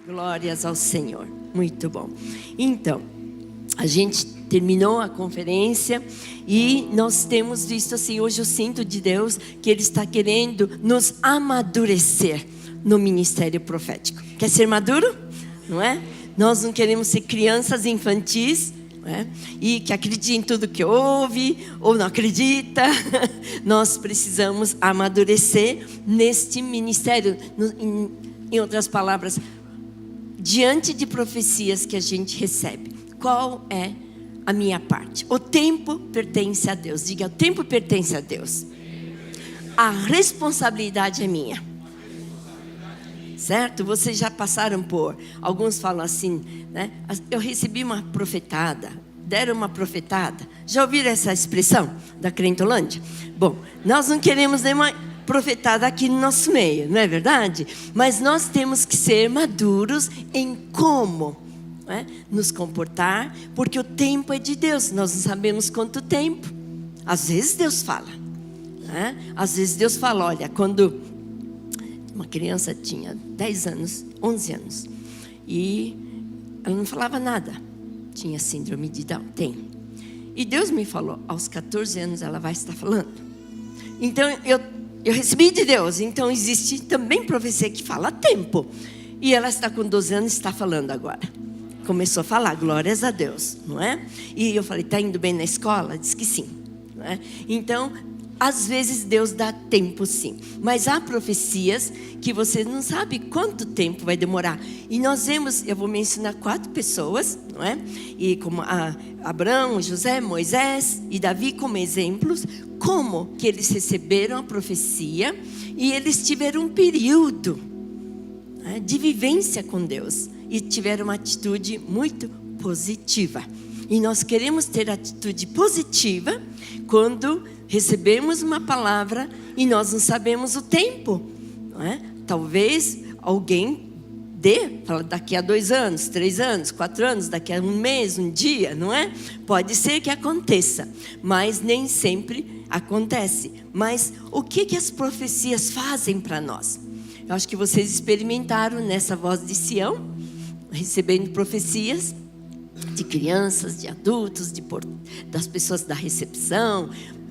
Glórias ao Senhor. Muito bom. Então, a gente terminou a conferência e nós temos visto assim, hoje eu sinto de Deus que Ele está querendo nos amadurecer no ministério profético. Quer ser maduro? Não é? Nós não queremos ser crianças infantis, não é? E que acreditem em tudo que ouve ou não acredita. Nós precisamos amadurecer neste ministério. Em outras palavras, diante de profecias que a gente recebe, qual é a minha parte? O tempo pertence a Deus. Diga, o tempo pertence a Deus. A responsabilidade é minha. Certo? Vocês já passaram por... Alguns falam assim, né? Eu recebi uma profetada. Deram uma profetada. Já ouviram essa expressão da Crentolândia? Bom, nós não queremos nenhuma profetada aqui no nosso meio, não é verdade? Mas nós temos que ser maduros em como nos comportar, porque o tempo é de Deus. Nós não sabemos quanto tempo. Às vezes Deus fala, né? Às vezes Deus fala, olha, quando uma criança tinha 10 anos, 11 anos, e ela não falava nada, tinha síndrome de Down, tem. E Deus me falou, aos 14 anos ela vai estar falando. Então eu recebi de Deus. Então existe também profecia que fala tempo. E ela está com 12 anos e está falando agora. Começou a falar, glórias a Deus, não é? E eu falei, está indo bem na escola? Diz que sim, não é? Então, às vezes Deus dá tempo sim. Mas há profecias que você não sabe quanto tempo vai demorar. E nós vemos, eu vou mencionar 4 pessoas, não é? E como Abraão, José, Moisés e Davi como exemplos, como que eles receberam a profecia e eles tiveram um período, né, de vivência com Deus. E tiveram uma atitude muito positiva. E nós queremos ter atitude positiva quando recebemos uma palavra e nós não sabemos o tempo, não é? Talvez alguém fala daqui a 2 anos, 3 anos, 4 anos, daqui a um mês, um dia, não é? Pode ser que aconteça, mas nem sempre acontece. Mas o que as profecias fazem para nós? Eu acho que vocês experimentaram nessa Voz de Sião, recebendo profecias de crianças, de adultos, das pessoas da recepção,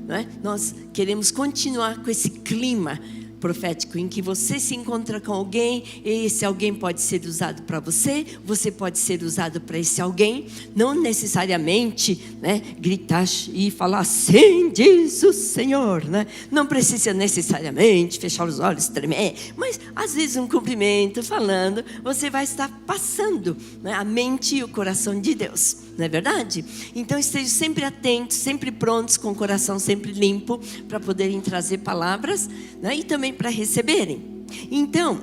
não é? Nós queremos continuar com esse clima profético em que você se encontra com alguém e esse alguém pode ser usado para você, você pode ser usado para esse alguém, não necessariamente, né, gritar e falar assim diz o Senhor, né? Não precisa necessariamente fechar os olhos, tremer, mas às vezes um cumprimento falando, você vai estar passando, né, a mente e o coração de Deus, não é verdade? Então estejam sempre atentos, sempre prontos, com o coração sempre limpo para poderem trazer palavras, né, e também para receberem. Então,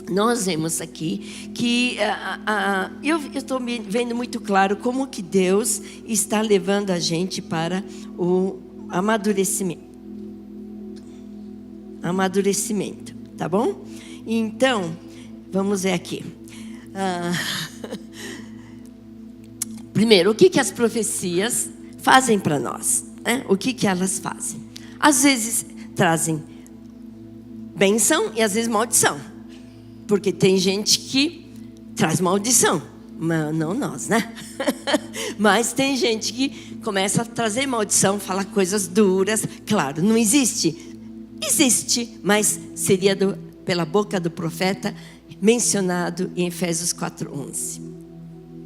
nós vemos aqui que eu estou vendo muito claro como que Deus está levando a gente para o amadurecimento. Amadurecimento, tá bom? Então, vamos ver aqui. Primeiro, o que as profecias fazem para nós, né? O que elas fazem? Às vezes trazem bênção e às vezes maldição. Porque tem gente que traz maldição. Mas não nós, né? Mas tem gente que começa a trazer maldição, falar coisas duras. Claro, não existe. Existe, mas seria pela boca do profeta mencionado em Efésios 4:11.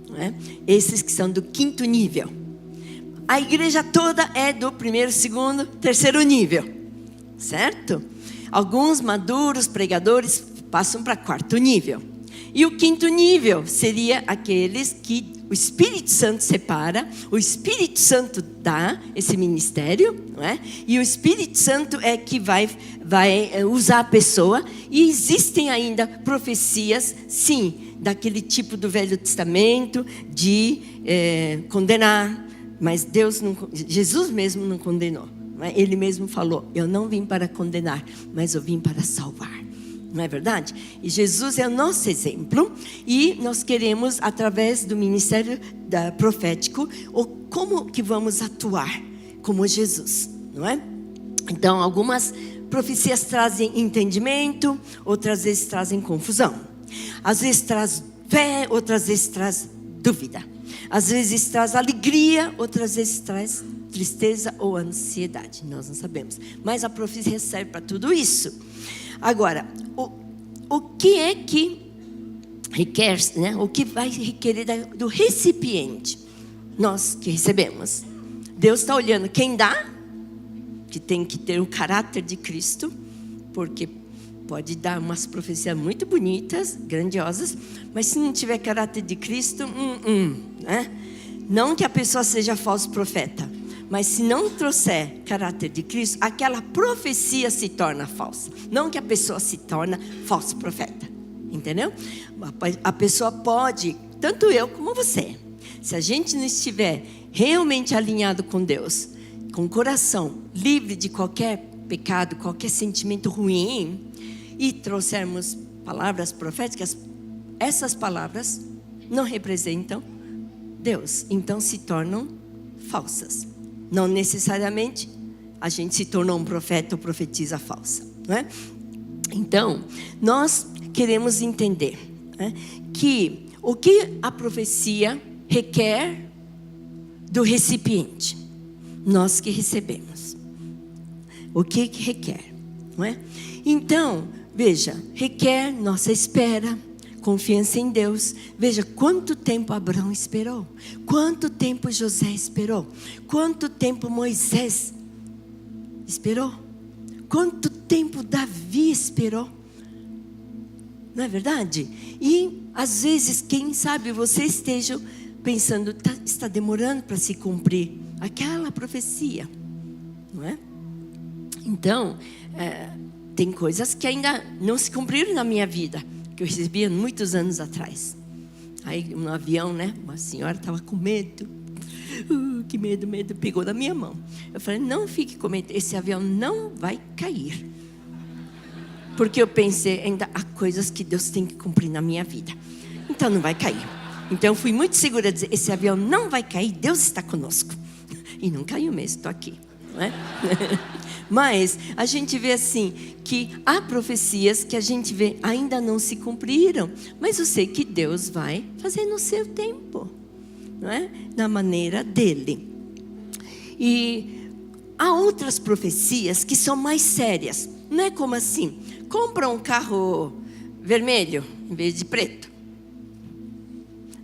Não é? Esses que são do 5º nível. A igreja toda é do 1º, 2º, 3º nível. Certo? Alguns maduros pregadores passam para 4º nível. E o 5º nível seria aqueles que o Espírito Santo separa, o Espírito Santo dá esse ministério, não é? E o Espírito Santo é que vai usar a pessoa. E existem ainda profecias, sim, daquele tipo do Velho Testamento, de condenar. Mas Jesus mesmo não condenou. Ele mesmo falou, eu não vim para condenar, mas eu vim para salvar. Não é verdade? E Jesus é o nosso exemplo. E nós queremos, através do ministério profético, como que vamos atuar como Jesus, não é? Então, algumas profecias trazem entendimento, outras vezes trazem confusão. Às vezes traz fé, outras vezes traz dúvida. Às vezes traz alegria, outras vezes traz tristeza ou ansiedade. Nós não sabemos. Mas a profecia serve para tudo isso. Agora, o que é que requer, né? O que vai requerer do recipiente? Nós que recebemos. Deus está olhando quem dá, que tem que ter o caráter de Cristo, porque pode dar umas profecias muito bonitas, grandiosas, mas se não tiver caráter de Cristo, né? Não que a pessoa seja falso profeta, mas se não trouxer caráter de Cristo, aquela profecia se torna falsa. Não que a pessoa se torna falso profeta, entendeu? A pessoa pode, tanto eu como você, se a gente não estiver realmente alinhado com Deus, com o coração livre de qualquer pecado, qualquer sentimento ruim, e trouxermos palavras proféticas, essas palavras não representam Deus, então se tornam falsas. Não necessariamente a gente se tornou um profeta ou profetiza falsa, não é? Então, nós queremos entender, né, que o que a profecia requer do recipiente, nós que recebemos. O que requer, não é? Então, veja, requer nossa espera, confiança em Deus. Veja quanto tempo Abraão esperou, quanto tempo José esperou, quanto tempo Moisés esperou, quanto tempo Davi esperou. Não é verdade? E às vezes, quem sabe você esteja pensando, está demorando para se cumprir aquela profecia, não é? Então, tem coisas que ainda não se cumpriram na minha vida, que eu recebia muitos anos atrás. Aí no avião, né, uma senhora estava com medo, que medo, pegou na minha mão. Eu falei, não fique com medo, esse avião não vai cair. Porque eu pensei, ainda há coisas que Deus tem que cumprir na minha vida, então não vai cair. Então eu fui muito segura de dizer, esse avião não vai cair, Deus está conosco. E não caiu mesmo, estou aqui, não é? Mas a gente vê assim, que há profecias que a gente vê ainda não se cumpriram, mas eu sei que Deus vai fazer no seu tempo, não é? Na maneira dele. E há outras profecias que são mais sérias, não é como assim, compra um carro vermelho em vez de preto.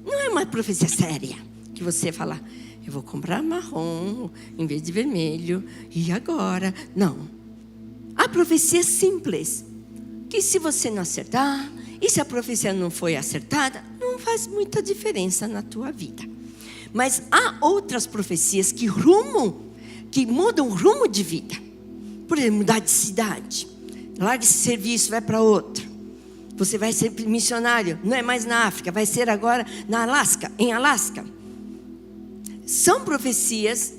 Não é uma profecia séria que você fala, eu vou comprar marrom em vez de vermelho, e agora? Não. A profecia é simples, que se você não acertar, e se a profecia não foi acertada, não faz muita diferença na tua vida. Mas há outras profecias que mudam o rumo de vida. Por exemplo, mudar de cidade, larga esse serviço, vai para outro. Você vai ser missionário, não é mais na África, vai ser agora em Alasca. São profecias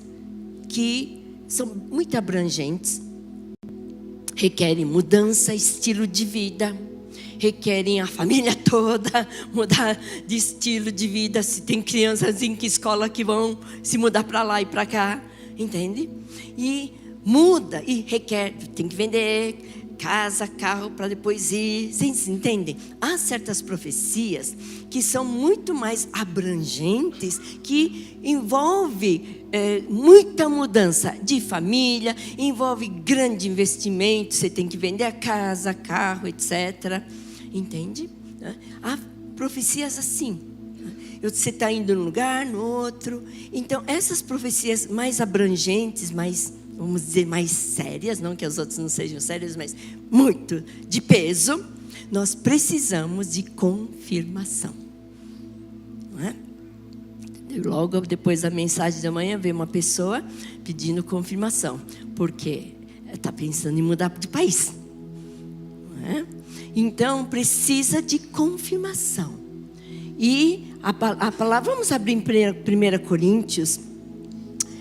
que são muito abrangentes, requerem mudança, estilo de vida, requerem a família toda mudar de estilo de vida. Se tem crianças em que escola que vão se mudar para lá e para cá, entende? E muda e requer, tem que vender casa, carro para depois ir. Vocês entendem? Há certas profecias que são muito mais abrangentes, que envolve muita mudança de família, envolve grande investimento. Você tem que vender a casa, carro, etc. Entende? Há profecias assim. Você está indo num lugar, no outro. Então, essas profecias mais abrangentes, mais, vamos dizer, mais sérias, não que as outras não sejam sérias, mas muito de peso, nós precisamos de confirmação. Não é? Logo depois da mensagem da manhã, veio uma pessoa pedindo confirmação, porque está pensando em mudar de país. Não é? Então, precisa de confirmação. E a palavra, vamos abrir em 1 Coríntios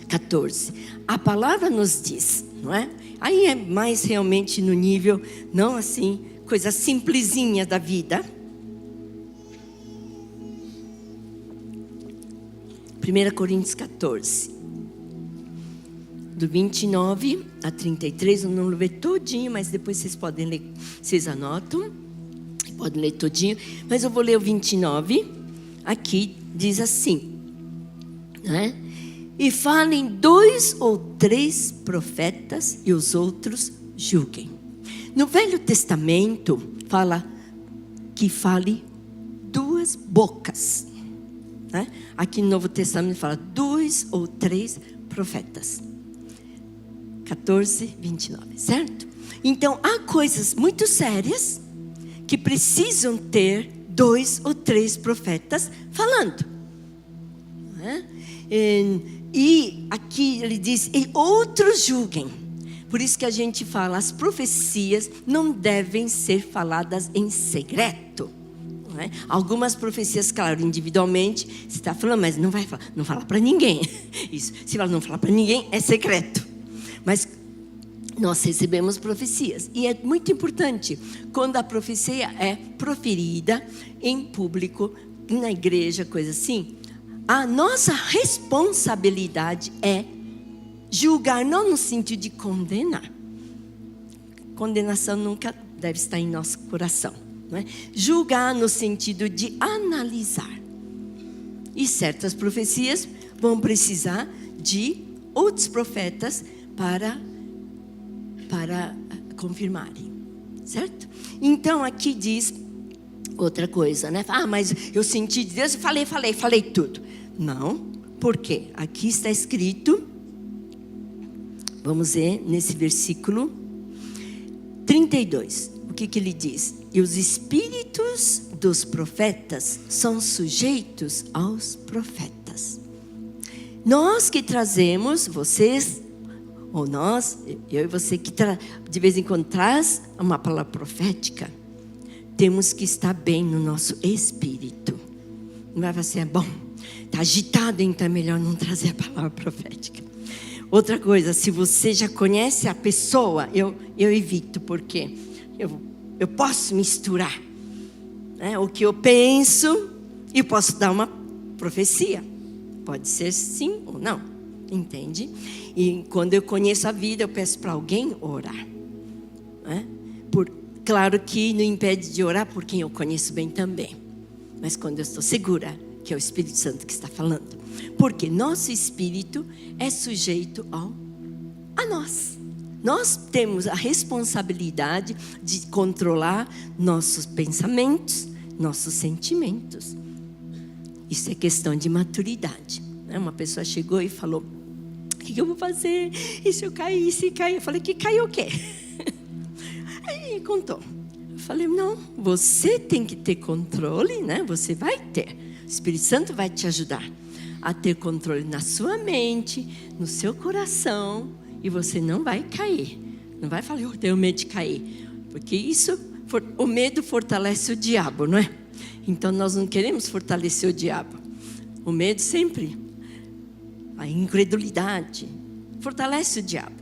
14. A palavra nos diz, não é? Aí é mais realmente no nível, não assim, coisa simplesinha da vida. 1 Coríntios 14, do 29 a 33, eu não vou ler todinho, mas depois vocês podem ler, vocês anotam, pode ler todinho, mas eu vou ler o 29. Aqui diz assim, né? E falem 2 ou 3 profetas e os outros julguem. No Velho Testamento fala que fale 2 bocas, né? Aqui no Novo Testamento fala 2 ou 3 profetas. 14, 29, certo? Então há coisas muito sérias que precisam ter 2 ou 3 profetas falando, né? E aqui ele diz, e outros julguem. Por isso que a gente fala, as profecias não devem ser faladas em segredo, não é? Algumas profecias, claro, individualmente, você está falando, mas não vai falar, não fala para ninguém. Isso, se ela não falar para ninguém, é secreto. Mas nós recebemos profecias, e é muito importante, quando a profecia é proferida em público, na igreja, coisa assim, a nossa responsabilidade é julgar, não no sentido de condenar. Condenação nunca deve estar em nosso coração, não é? Julgar no sentido de analisar. E certas profecias vão precisar de outros profetas para confirmarem, certo? Então aqui diz outra coisa, né? Ah, mas eu senti de Deus e falei tudo. Não, por quê? Aqui está escrito, vamos ver nesse versículo 32, o que ele diz? E os espíritos dos profetas são sujeitos aos profetas. Nós que trazemos, vocês ou nós, eu e você que de vez em quando traz uma palavra profética, temos que estar bem no nosso espírito. Não vai ser bom, está agitado, então é melhor não trazer a palavra profética. Outra coisa, se você já conhece a pessoa, eu evito, porque eu posso misturar, né, o que eu penso e posso dar uma profecia. Pode ser sim ou não, entende? E quando eu conheço a vida, eu peço para alguém orar, né? Claro que não impede de orar por quem eu conheço bem também. Mas quando eu estou segura que é o Espírito Santo que está falando. Porque nosso espírito é sujeito a nós. Nós temos a responsabilidade de controlar nossos pensamentos, nossos sentimentos. Isso é questão de maturidade. Uma pessoa chegou e falou, o que eu vou fazer? E se eu cair, e se cair? Eu falei, que caiu o quê? Aí contou. Eu falei, não, você tem que ter controle, né? Você vai ter. O Espírito Santo vai te ajudar a ter controle na sua mente, no seu coração, e você não vai cair. Não vai falar, eu tenho medo de cair. Porque o medo fortalece o diabo, não é? Então nós não queremos fortalecer o diabo. O medo sempre, a incredulidade, fortalece o diabo.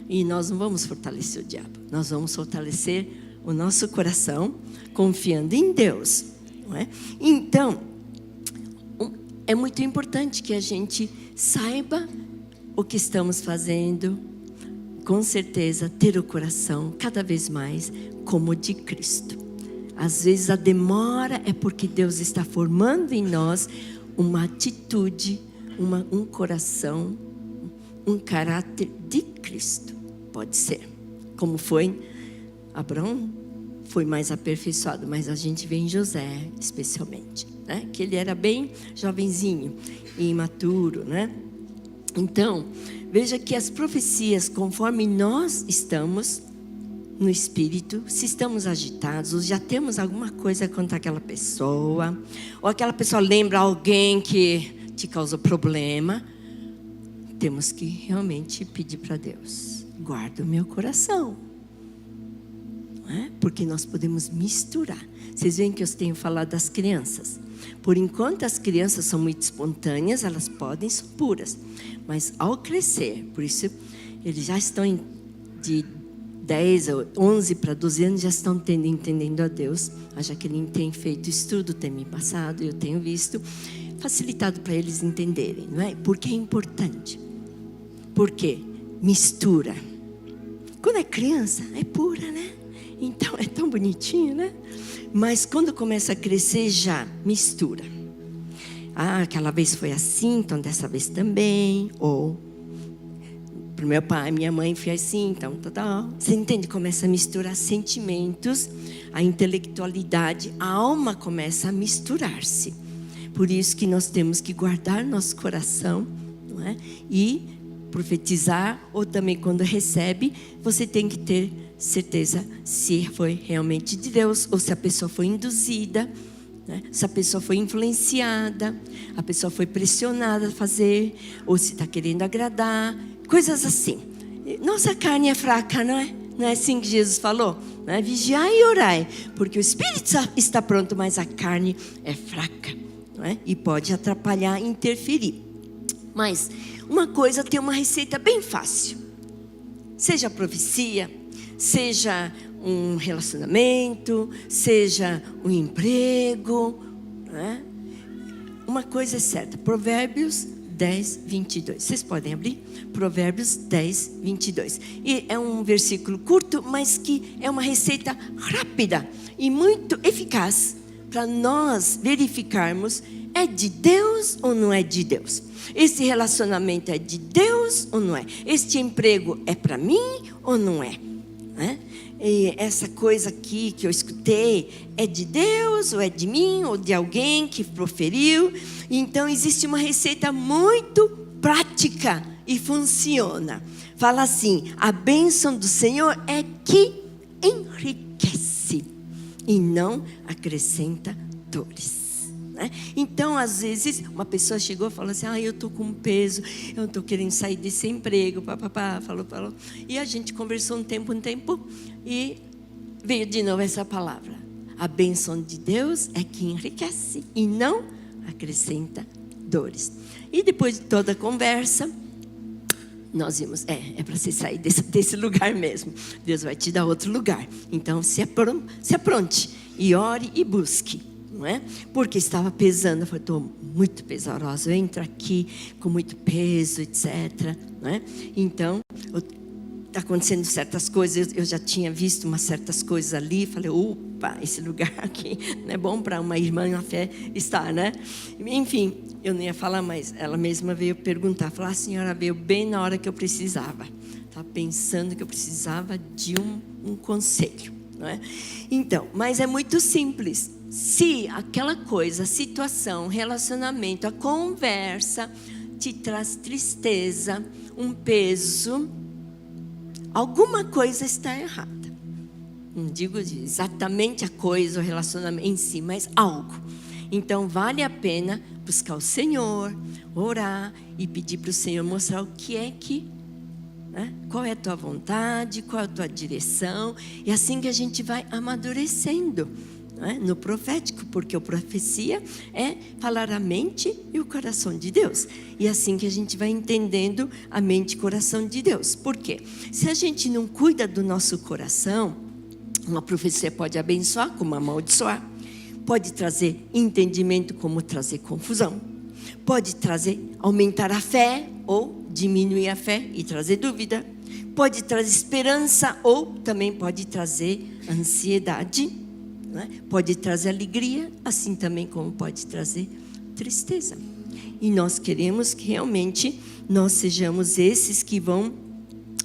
E nós não vamos fortalecer o diabo. Nós vamos fortalecer o nosso coração, confiando em Deus, não é? Então, é muito importante que a gente saiba o que estamos fazendo. Com certeza, ter o coração cada vez mais como o de Cristo. Às vezes a demora é porque Deus está formando em nós uma atitude, um coração, um caráter de Cristo. Pode ser. Como foi Abraão, foi mais aperfeiçoado, mas a gente vê em José especialmente, né? Que ele era bem jovenzinho e imaturo, né? Então, veja que as profecias, conforme nós estamos no espírito, se estamos agitados, ou já temos alguma coisa contra aquela pessoa, ou aquela pessoa lembra alguém que te causou problema, temos que realmente pedir para Deus, guarda o meu coração, não é? Porque nós podemos misturar. Vocês veem que eu tenho falado das crianças. Por enquanto as crianças são muito espontâneas, elas podem ser puras, mas ao crescer, por isso eles já estão de 10 ou 11 para 12 anos, já estão entendendo a Deus. A Jaqueline tem feito estudo, tem me passado, eu tenho visto, facilitado para eles entenderem, não é? Porque é importante. Porque mistura. Quando é criança, é pura, né? Então é tão bonitinho, né? Mas quando começa a crescer, já mistura. Ah, aquela vez foi assim, então dessa vez também. Ou para o meu pai, minha mãe foi assim, então tá. Você entende? Começa a misturar sentimentos, a intelectualidade, a alma começa a misturar-se. Por isso que nós temos que guardar nosso coração, não é? E profetizar, ou também quando recebe, você tem que ter certeza se foi realmente de Deus, ou se a pessoa foi induzida, né? Se a pessoa foi influenciada, a pessoa foi pressionada a fazer, ou se está querendo agradar, coisas assim. Nossa carne é fraca, não é? Não é assim que Jesus falou? Não é? Vigiai e orai, porque o espírito está pronto, mas a carne é fraca, não é? E pode atrapalhar, interferir. Mas uma coisa tem uma receita bem fácil. Seja profecia, seja um relacionamento, seja um emprego, né? Uma coisa é certa, Provérbios 10, 22. Vocês podem abrir? Provérbios 10, 22. E é um versículo curto, mas que é uma receita rápida e muito eficaz para nós verificarmos: é de Deus ou não é de Deus? Esse relacionamento é de Deus ou não é? Este emprego é para mim ou não é? E essa coisa aqui que eu escutei é de Deus ou é de mim ou de alguém que proferiu? Então existe uma receita muito prática e funciona. Fala assim: a bênção do Senhor é que enriquece e não acrescenta dores. Então, às vezes, uma pessoa chegou e falou assim: eu estou com um peso, eu estou querendo sair desse emprego, falou. E a gente conversou um tempo, e veio de novo essa palavra: a bênção de Deus é que enriquece e não acrescenta dores. E depois de toda a conversa, nós vimos: é para você sair desse lugar mesmo. Deus vai te dar outro lugar. Então, se apronte e ore e busque. Não é? Porque estava pesando. Eu falei: estou muito pesarosa, eu entro aqui com muito peso, etc. Não é? Então, está acontecendo certas coisas. Eu já tinha visto umas certas coisas ali. Falei: opa, esse lugar aqui não é bom para uma irmã na fé estar, né? Enfim, eu não ia falar, mas ela mesma veio perguntar. Falou: a senhora veio bem na hora que eu precisava. Estava pensando que eu precisava de um conselho, não é? Então, mas é muito simples. Se aquela coisa, a situação, relacionamento, a conversa te traz tristeza, um peso, alguma coisa está errada. Não digo exatamente a coisa, o relacionamento em si, mas algo. Então vale a pena buscar o Senhor, orar e pedir para o Senhor mostrar o que é que, né? Qual é a tua vontade, qual é a tua direção. E assim que a gente vai amadurecendo, no profético, porque a profecia é falar a mente e o coração de Deus. E assim que a gente vai entendendo a mente e o coração de Deus. Por quê? Se a gente não cuida do nosso coração, uma profecia pode abençoar como amaldiçoar, pode trazer entendimento como trazer confusão, pode trazer, aumentar a fé ou diminuir a fé e trazer dúvida, pode trazer esperança ou também pode trazer ansiedade, pode trazer alegria, assim também como pode trazer tristeza. E nós queremos que realmente nós sejamos esses que vão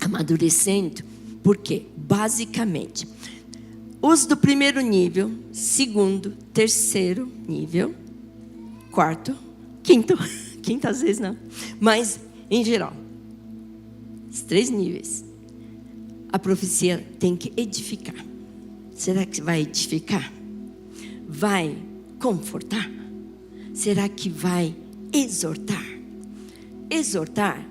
amadurecendo. Porque, basicamente, os do primeiro nível, segundo, terceiro nível, quarto, quinto às vezes não, mas em geral, os 3 níveis, a profecia tem que edificar. Será que vai edificar? Vai confortar? Será que vai exortar? Exortar,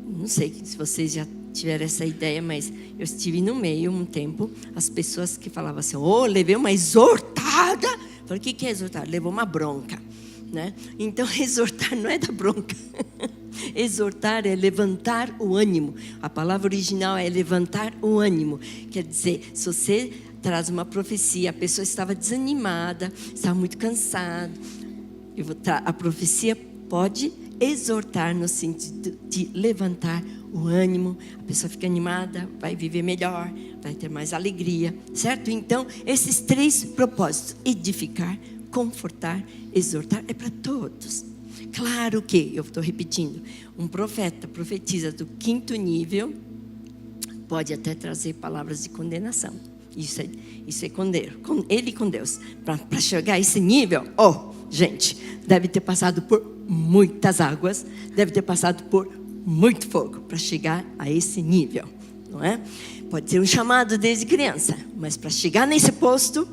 não sei se vocês já tiveram essa ideia, mas eu estive no meio um tempo, as pessoas que falavam assim: levei uma exortada. Eu falei: o que é exortar? Levou uma bronca, né? Então exortar não é da bronca. Exortar é levantar o ânimo. A palavra original é levantar o ânimo. Quer dizer, se você traz uma profecia, a pessoa estava desanimada, estava muito cansada, a profecia pode exortar no sentido de levantar o ânimo, a pessoa fica animada, vai viver melhor, vai ter mais alegria, certo? Então, esses 3 propósitos: edificar, confortar, exortar, é para todos. Claro que, eu estou repetindo, um profeta profetiza do 5º nível, pode até trazer palavras de condenação. Isso é com Deus, ele com Deus. Para chegar a esse nível, gente, deve ter passado por muitas águas, deve ter passado por muito fogo para chegar a esse nível, não é? Pode ser um chamado desde criança, mas para chegar nesse posto,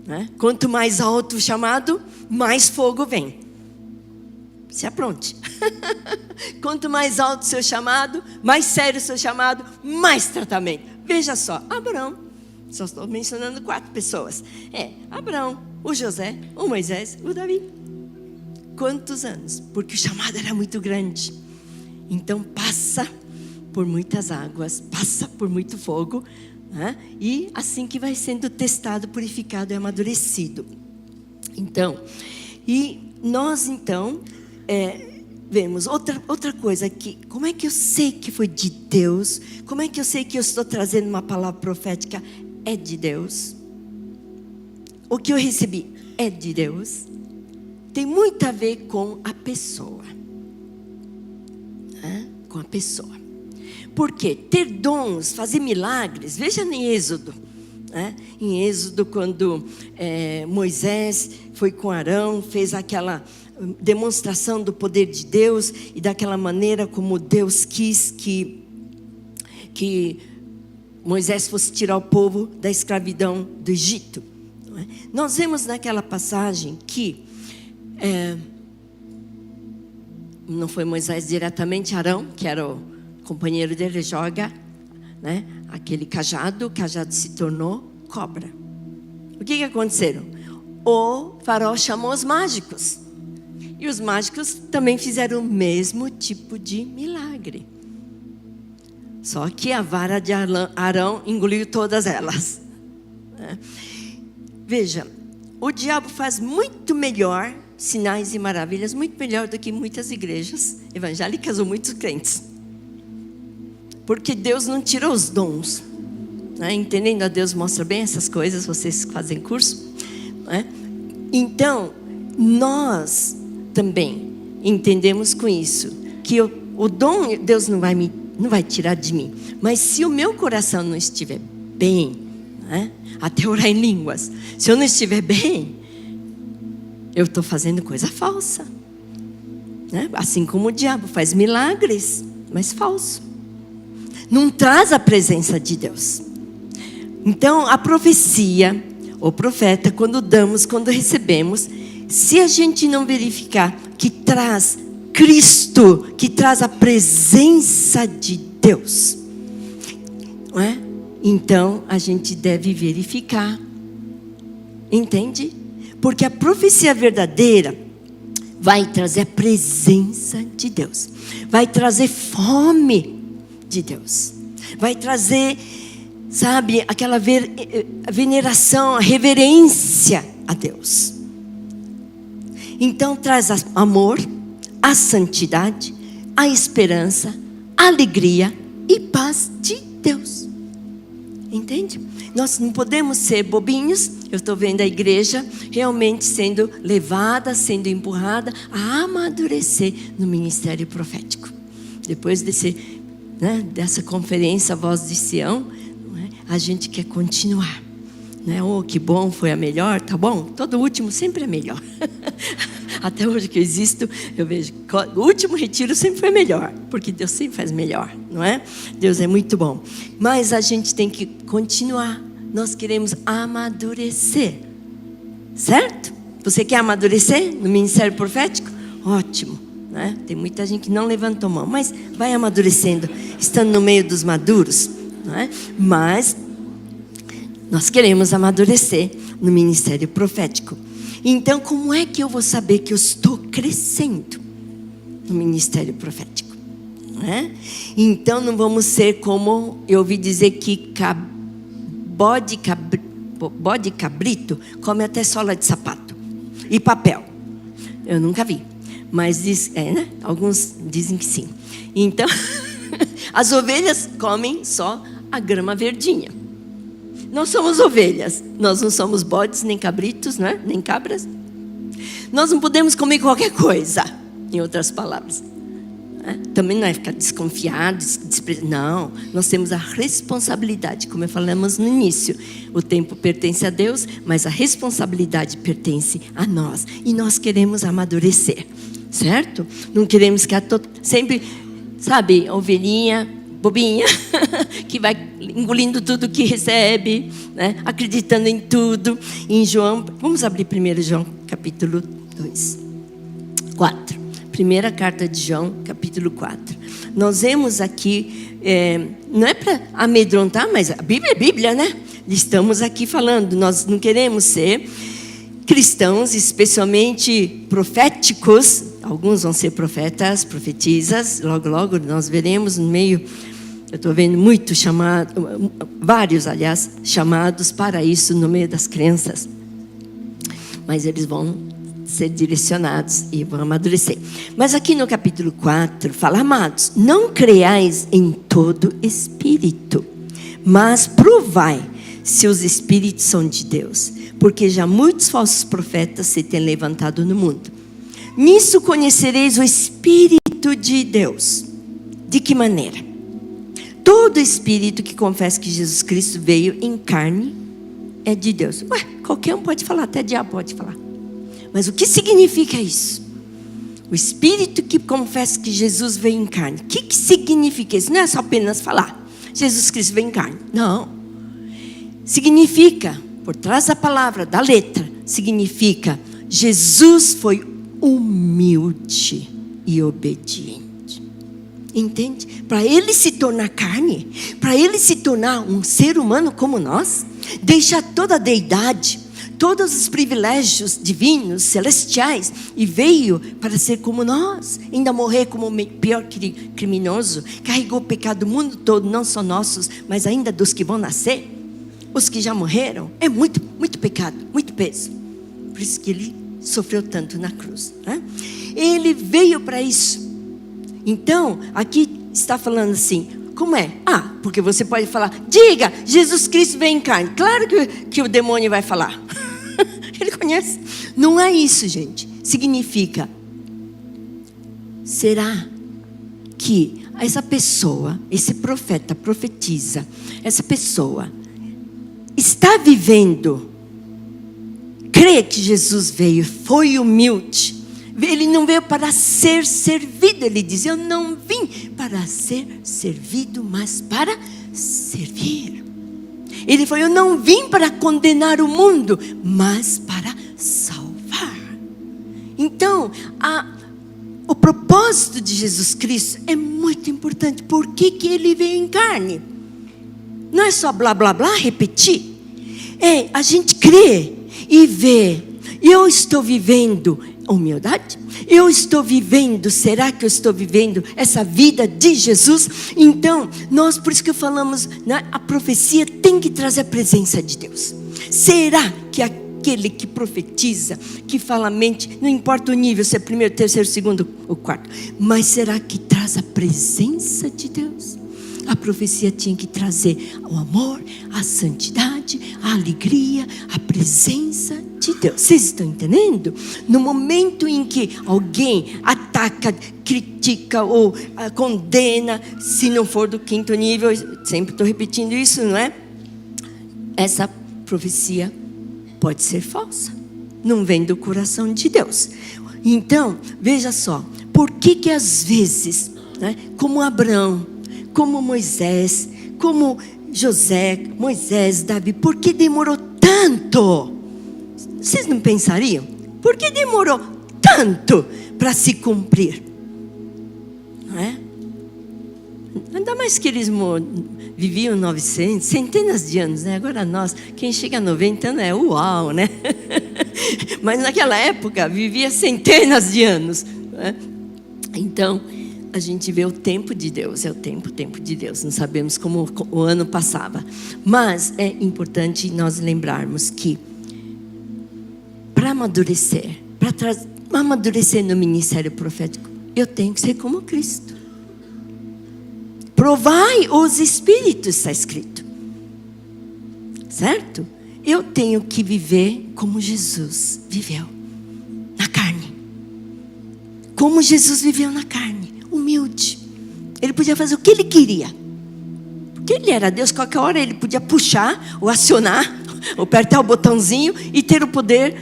né, quanto mais alto o chamado, mais fogo vem. Se apronte. Quanto mais alto o seu chamado, mais sério o seu chamado, mais tratamento. Veja só, Abraão, só estou mencionando 4 pessoas. Abraão, o José, o Moisés, o Davi. Quantos anos? Porque o chamado era muito grande. Então passa por muitas águas, passa por muito fogo, né? E assim que vai sendo testado, purificado e amadurecido. Então, nós vemos outra coisa aqui. Como é que eu sei que foi de Deus? Como é que eu sei que eu estou trazendo uma palavra profética? É de Deus. O que eu recebi é de Deus. Tem muito a ver com a pessoa, né? Com a pessoa. Porque ter dons, fazer milagres, veja em Êxodo, né? Em Êxodo, quando Moisés foi com Arão, fez aquela demonstração do poder de Deus e daquela maneira como Deus quis que Moisés fosse tirar o povo da escravidão do Egito, não é? Nós vemos naquela passagem que não foi Moisés diretamente, Arão, que era o companheiro dele, joga, né, aquele cajado, o cajado se tornou cobra. O que aconteceu? O faraó chamou os mágicos. E os mágicos também fizeram o mesmo tipo de milagre. Só que a vara de Arão engoliu todas elas. Veja, o diabo faz muito melhor sinais e maravilhas, muito melhor do que muitas igrejas evangélicas ou muitos crentes. Porque Deus não tirou os dons, né? Entendendo a Deus mostra bem essas coisas, vocês fazem curso, né? Então, nós também entendemos com isso que o dom Deus não vai tirar de mim, mas se o meu coração não estiver bem, né? Até orar em línguas, se eu não estiver bem, eu estou fazendo coisa falsa, né? Assim como o diabo faz milagres, mas falso, não traz a presença de Deus. Então a profecia, o profeta, quando recebemos, se a gente não verificar que traz Cristo, que traz a presença de Deus, não é? Então a gente deve verificar, entende? Porque a profecia verdadeira vai trazer a presença de Deus, vai trazer fome de Deus, vai trazer, sabe, aquela veneração, a reverência a Deus. Então traz amor, a santidade, a esperança, a alegria e paz de Deus. Entende? Nós não podemos ser bobinhos. Eu estou vendo a igreja realmente sendo levada, sendo empurrada a amadurecer no ministério profético. Depois dessa conferência Voz de Sião, a gente quer continuar, né? Oh, que bom, foi a melhor, tá bom? Todo último sempre é melhor. Até hoje que eu existo, eu vejo que o último retiro sempre foi melhor, porque Deus sempre faz melhor, não é? Deus é muito bom. Mas a gente tem que continuar. Nós queremos amadurecer, certo? Você quer amadurecer no ministério profético? Ótimo, né? Tem muita gente que não levantou mão, mas vai amadurecendo, estando no meio dos maduros, não é? Mas nós queremos amadurecer no ministério profético. Então, como é que eu vou saber que eu estou crescendo no ministério profético? Não é? Então, não vamos ser como eu ouvi dizer que bode cabrito come até sola de sapato e papel. Eu nunca vi. Mas diz, né? Alguns dizem que sim. Então, as ovelhas comem só a grama verdinha. Nós somos ovelhas. Nós não somos bodes, nem cabritos, né? Nem cabras. Nós não podemos comer qualquer coisa, em outras palavras. Também não é ficar desconfiado, não, nós temos a responsabilidade, como falamos no início. O tempo pertence a Deus, mas a responsabilidade pertence a nós. E nós queremos amadurecer, certo? Não queremos ficar sempre, sabe, ovelhinha, bobinha, que vai engolindo tudo que recebe, né? Acreditando em tudo. Em João, vamos abrir primeiro João, capítulo 4. Primeira carta de João, capítulo 4. Nós vemos aqui, não é para amedrontar, mas a Bíblia é Bíblia, né? Estamos aqui falando, nós não queremos ser cristãos, especialmente proféticos. Alguns vão ser profetas, profetisas. Logo, logo nós veremos no meio, eu estou vendo muito chamado, vários, aliás, chamados para isso no meio das crenças. Mas eles vão ser direcionados e vão amadurecer. Mas aqui no capítulo 4 fala: amados, não creais em todo espírito, mas provai se os espíritos são de Deus, porque já muitos falsos profetas se têm levantado no mundo. Nisso conhecereis o Espírito de Deus. De que maneira? Todo espírito que confessa que Jesus Cristo veio em carne é de Deus. Ué, qualquer um pode falar, até diabo pode falar. Mas o que significa isso? O espírito que confessa que Jesus veio em carne. O que significa isso? Não é só apenas falar Jesus Cristo veio em carne. Não. Significa, por trás da palavra, da letra, significa Jesus foi humilde e obediente. Entende? Para ele se tornar carne, para ele se tornar um ser humano como nós, deixar toda a deidade, todos os privilégios divinos, celestiais, e veio para ser como nós, ainda morrer como o pior criminoso, carregou o pecado do mundo todo, não só nossos, mas ainda dos que vão nascer, os que já morreram. É muito, muito pecado, muito peso. Por isso que ele sofreu tanto na cruz, né? Ele veio para isso. Então, aqui está falando assim, como é? Porque você pode falar, diga, Jesus Cristo veio em carne. Claro que o demônio vai falar. Ele conhece. Não é isso, gente. Significa, será que essa pessoa, esse profeta, profetiza, essa pessoa está vivendo, crê que Jesus veio, foi humilde. Ele não veio para ser servido. Ele diz, eu não vim para ser servido, mas para servir. Ele falou, eu não vim para condenar o mundo, mas para salvar. Então, o propósito de Jesus Cristo é muito importante. Por que ele veio em carne? Não é só blá, blá, blá, repetir. É a gente crê e vê. Eu estou vivendo humildade? Eu estou vivendo, será que eu estou vivendo essa vida de Jesus? Então, nós, por isso que falamos, né, a profecia tem que trazer a presença de Deus. Será que aquele que profetiza, que fala a mente, não importa o nível, se é primeiro, terceiro, segundo ou quarto, mas será que traz a presença de Deus? A profecia tinha que trazer o amor, a santidade, a alegria, a presença de Deus. Vocês estão entendendo? No momento em que alguém ataca, critica ou condena, se não for do quinto nível, sempre estou repetindo isso, não é? Essa profecia pode ser falsa. Não vem do coração de Deus. Então, veja só. Por que às vezes, né, como Abraão, como Moisés, como José, Moisés, Davi, por que demorou tanto? Vocês não pensariam? Por que demorou tanto para se cumprir? Não é? Ainda mais que eles viviam 900, centenas de anos, né? Agora nós, quem chega a 90 anos é uau, né? Mas naquela época vivia centenas de anos, né? Então, a gente vê o tempo de Deus, é o tempo de Deus. Não sabemos como o ano passava. Mas é importante nós lembrarmos que para amadurecer, amadurecer no ministério profético, eu tenho que ser como Cristo. Provai os espíritos, está escrito. Certo? Eu tenho que viver como Jesus viveu, na carne. Como Jesus viveu na carne, humilde. Ele podia fazer o que ele queria. Porque ele era Deus, qualquer hora ele podia puxar, ou acionar, ou apertar o botãozinho e ter o poder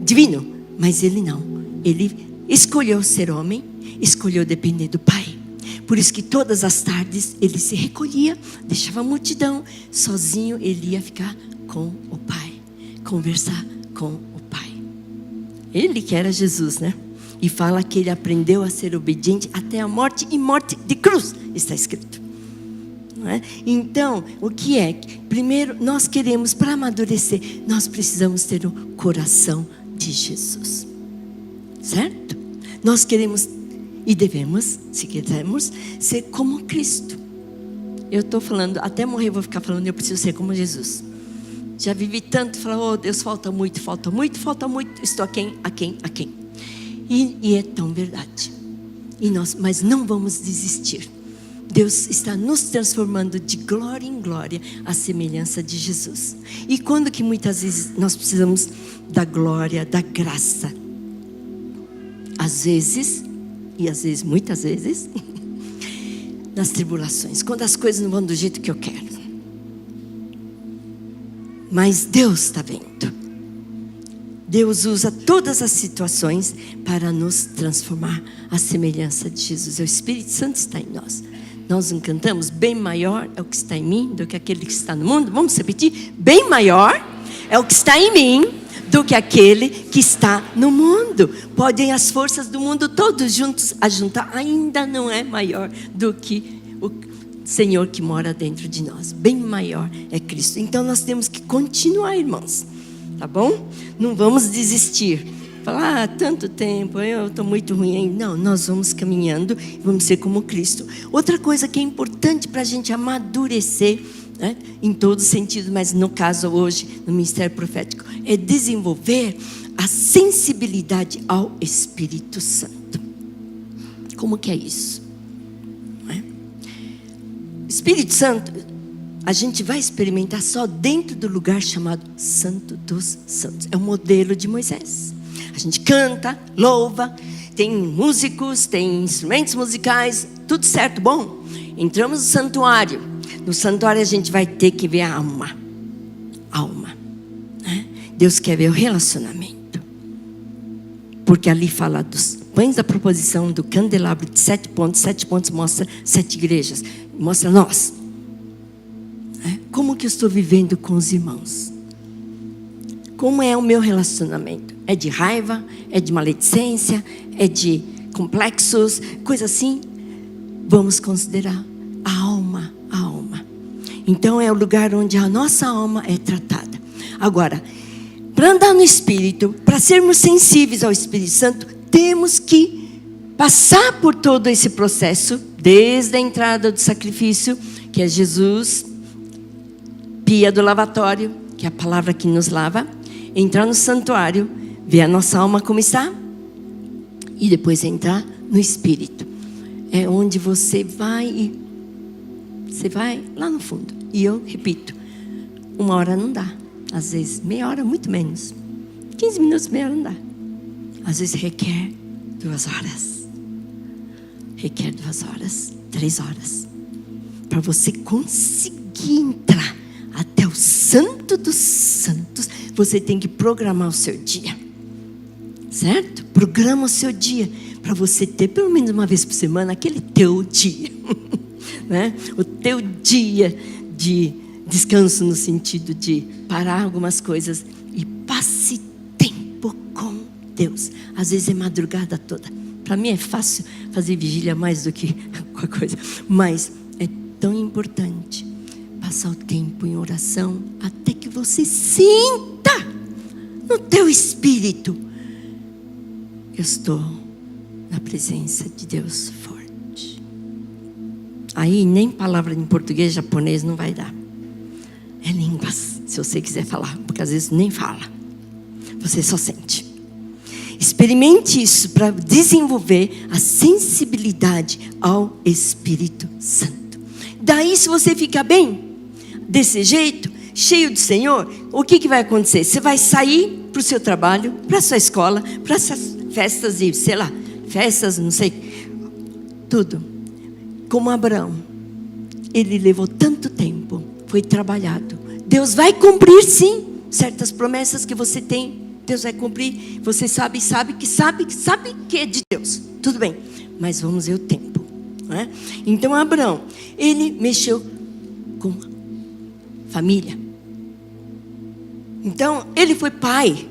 divino. Mas ele não. Ele escolheu ser homem, escolheu depender do Pai. Por isso que todas as tardes ele se recolhia, deixava a multidão, sozinho ele ia ficar com o Pai, conversar com o Pai. Ele que era Jesus, né? E fala que ele aprendeu a ser obediente até a morte, e morte de cruz, está escrito. Não é? Então, o que é? Primeiro, nós queremos, para amadurecer, nós precisamos ter o coração de Jesus. Certo? Nós queremos e devemos, se quisermos, ser como Cristo. Eu estou falando, até morrer vou ficar falando, eu preciso ser como Jesus. Já vivi tanto, falo, oh Deus, falta muito, estou aquém. E é tão verdade. Mas não vamos desistir. Deus está nos transformando de glória em glória à semelhança de Jesus. E quando que muitas vezes nós precisamos da glória, da graça? Às vezes, muitas vezes, nas tribulações, quando as coisas não vão do jeito que eu quero. Mas Deus está vendo. Deus usa todas as situações para nos transformar à semelhança de Jesus. O Espírito Santo está em nós. Nós não cantamos, bem maior é o que está em mim do que aquele que está no mundo. Vamos repetir? Bem maior é o que está em mim do que aquele que está no mundo. Podem as forças do mundo todos juntos ajuntar, ainda não é maior do que o Senhor que mora dentro de nós. Bem maior é Cristo. Então nós temos que continuar, irmãos. Tá bom? Não vamos desistir. Falar, tanto tempo, eu estou muito ruim ainda. Não, nós vamos caminhando e vamos ser como Cristo. Outra coisa que é importante para a gente amadurecer, né, em todo sentido, mas no caso hoje, no ministério profético, é desenvolver a sensibilidade ao Espírito Santo. Como que é isso? Espírito Santo, a gente vai experimentar só dentro do lugar chamado Santo dos Santos. É o modelo de Moisés. A gente canta, louva, tem músicos, tem instrumentos musicais, tudo certo, bom. Entramos no santuário. No santuário a gente vai ter que ver a alma. Né? Deus quer ver o relacionamento. Porque ali fala dos pães da proposição, do candelabro de 7 pontos. 7 pontos mostra 7 igrejas. Mostra nós. Como que eu estou vivendo com os irmãos? Como é o meu relacionamento? É de raiva? É de maledicência? É de complexos? Coisa assim? Vamos considerar a alma. Então é o lugar onde a nossa alma é tratada. Agora, para andar no Espírito, para sermos sensíveis ao Espírito Santo, temos que passar por todo esse processo, desde a entrada do sacrifício, que é Jesus, pia do lavatório, que é a palavra que nos lava, entrar no santuário, ver a nossa alma como está, e depois entrar no Espírito. É onde você vai lá no fundo. E eu repito, 1 hora não dá. Às vezes meia hora, muito menos. 15 minutos, meia hora não dá. Às vezes requer 2 horas. Requer 2 horas, 3 horas. Para você conseguir entrar até o Santo dos Santos, você tem que programar o seu dia. Certo? Programa o seu dia. Para você ter pelo menos uma vez por semana aquele teu dia. Né? O teu dia de descanso, no sentido de parar algumas coisas e passe tempo com Deus. Às vezes é madrugada toda. Para mim é fácil fazer vigília mais do que qualquer coisa, mas é tão importante passar o tempo em oração até que você sinta no teu espírito: eu estou na presença de Deus forte. Aí nem palavra em português, japonês não vai dar. É línguas, se você quiser falar, porque às vezes nem fala. Você só sente. Experimente isso para desenvolver a sensibilidade ao Espírito Santo. Daí, se você ficar bem desse jeito, cheio do Senhor, o que vai acontecer? Você vai sair para o seu trabalho, para a sua escola, para essas festas e, sei lá, festas, não sei, tudo. Como Abraão, ele levou tanto tempo, foi trabalhado. Deus vai cumprir sim, certas promessas que você tem, Deus vai cumprir. Você sabe que é de Deus, tudo bem, mas vamos ver o tempo, não é? Então Abraão, ele mexeu com família. Então ele foi pai,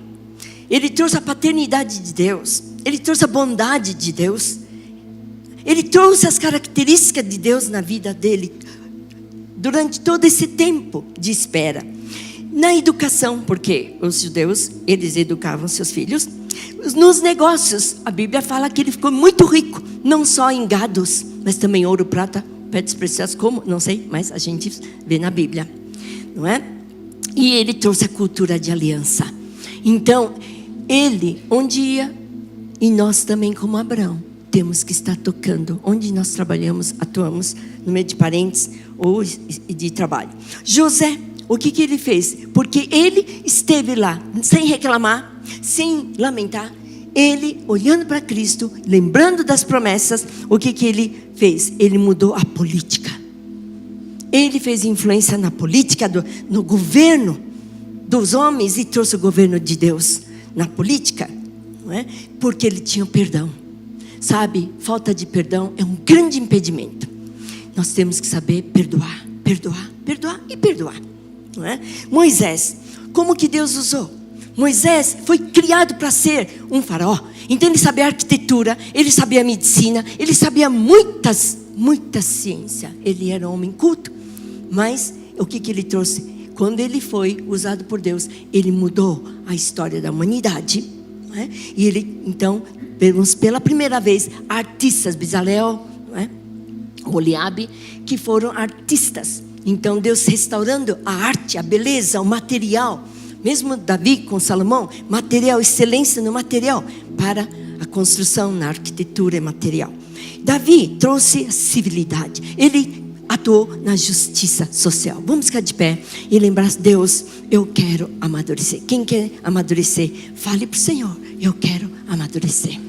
ele trouxe a paternidade de Deus, ele trouxe a bondade de Deus, ele trouxe as características de Deus na vida dele durante todo esse tempo de espera. Na educação, porque os judeus, eles educavam seus filhos. Nos negócios, a Bíblia fala que ele ficou muito rico, não só em gados, mas também ouro, prata, pedras preciosas, como, não sei, mas a gente vê na Bíblia, não é? E ele trouxe a cultura de aliança. Então, ele, onde ia, e nós também como Abraão, temos que estar tocando onde nós trabalhamos, atuamos, no meio de parentes ou de trabalho. José, o que ele fez? Porque ele esteve lá, sem reclamar, sem lamentar, ele olhando para Cristo, lembrando das promessas, o que ele fez? Ele mudou a política. Ele fez influência na política, no governo dos homens, e trouxe o governo de Deus na política, não é? Porque ele tinha perdão. Sabe, falta de perdão é um grande impedimento. Nós temos que saber perdoar, perdoar, perdoar e perdoar, não é? Moisés, como que Deus usou? Moisés foi criado para ser um faraó. Então ele sabia arquitetura, ele sabia medicina, ele sabia muita ciência. Ele era um homem culto. Mas o que ele trouxe? Quando ele foi usado por Deus, ele mudou a história da humanidade, não é? E ele, então, vemos pela primeira vez artistas, Bezalel, não é? Oliabe, que foram artistas. Então Deus restaurando a arte, a beleza, o material. Mesmo Davi com Salomão, material, excelência no material, para a construção na arquitetura e material. Davi trouxe a civilidade, ele atuou na justiça social. Vamos ficar de pé e lembrar: Deus, eu quero amadurecer. Quem quer amadurecer, fale para o Senhor: eu quero amadurecer.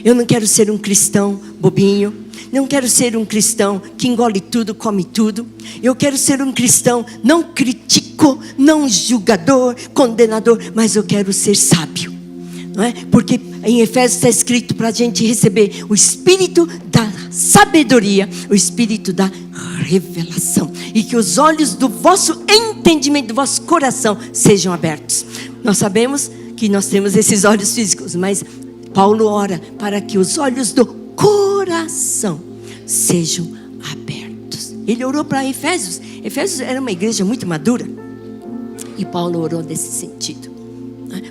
Eu não quero ser um cristão bobinho, não quero ser um cristão que engole tudo, come tudo. Eu quero ser um cristão não crítico, não julgador, condenador, mas eu quero ser sábio, não é? Porque em Efésios está escrito para a gente receber o espírito da sabedoria, o espírito da revelação, e que os olhos do vosso entendimento, do vosso coração sejam abertos. Nós sabemos que nós temos esses olhos físicos, mas Paulo ora para que os olhos do coração sejam abertos. Ele orou para Efésios. Efésios era uma igreja muito madura, e Paulo orou nesse sentido.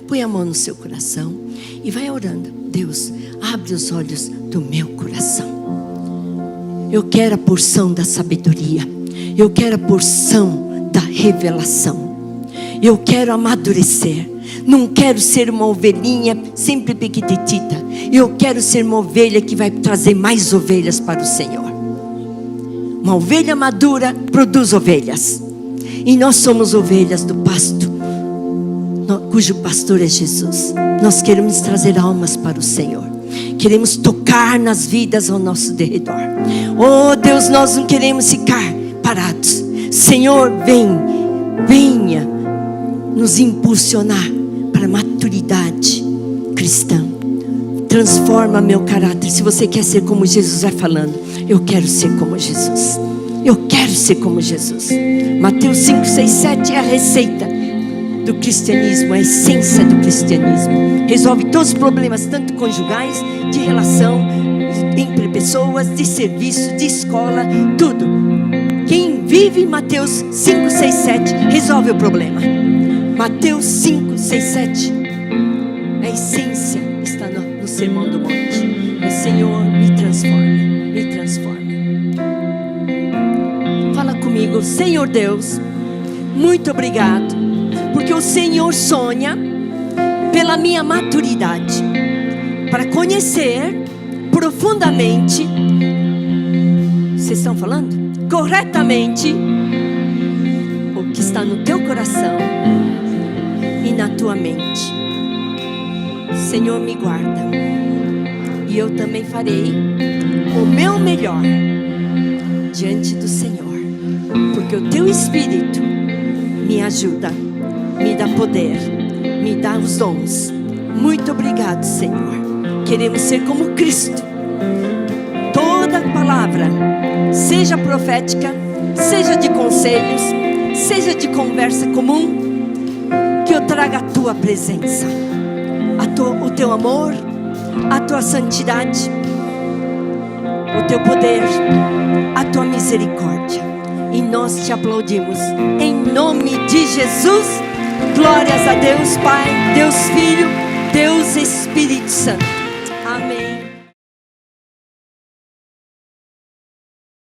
Põe a mão no seu coração e vai orando: Deus, abre os olhos do meu coração. Eu quero a porção da sabedoria, eu quero a porção da revelação, eu quero amadurecer. Não quero ser uma ovelhinha sempre pequitita. Eu quero ser uma ovelha que vai trazer mais ovelhas para o Senhor. Uma ovelha madura produz ovelhas, e nós somos ovelhas do pasto, cujo pastor é Jesus. Nós queremos trazer almas para o Senhor, queremos tocar nas vidas ao nosso derredor. Oh Deus, nós não queremos ficar parados. Senhor, venha nos impulsionar para a maturidade cristã. Transforma meu caráter. Se você quer ser como Jesus, vai falando: eu quero ser como Jesus, eu quero ser como Jesus. Mateus 5, 6, 7 é a receita do cristianismo, a essência do cristianismo. Resolve todos os problemas, tanto conjugais, de relação entre pessoas, de serviço, de escola, tudo. Quem vive Mateus 5, 6, 7 resolve o problema. Mateus 5, 6, 7, a essência está no Sermão do Monte. O Senhor, me transforme, me transforme. Fala comigo: Senhor Deus, muito obrigado, porque o Senhor sonha pela minha maturidade. para conhecer profundamente, vocês estão falando? Corretamente o que está no teu coração e na tua mente. Senhor, me guarda, e eu também farei o meu melhor diante do Senhor, porque o teu Espírito me ajuda, me dá poder, me dá os dons. Muito obrigado, Senhor. Queremos ser como Cristo. Toda palavra, seja profética, seja de conselhos, seja de conversa comum, que eu traga a tua presença, o teu amor, a tua santidade, o teu poder, a tua misericórdia. E nós te aplaudimos em nome de Jesus. Glórias a Deus Pai, Deus Filho, Deus Espírito Santo.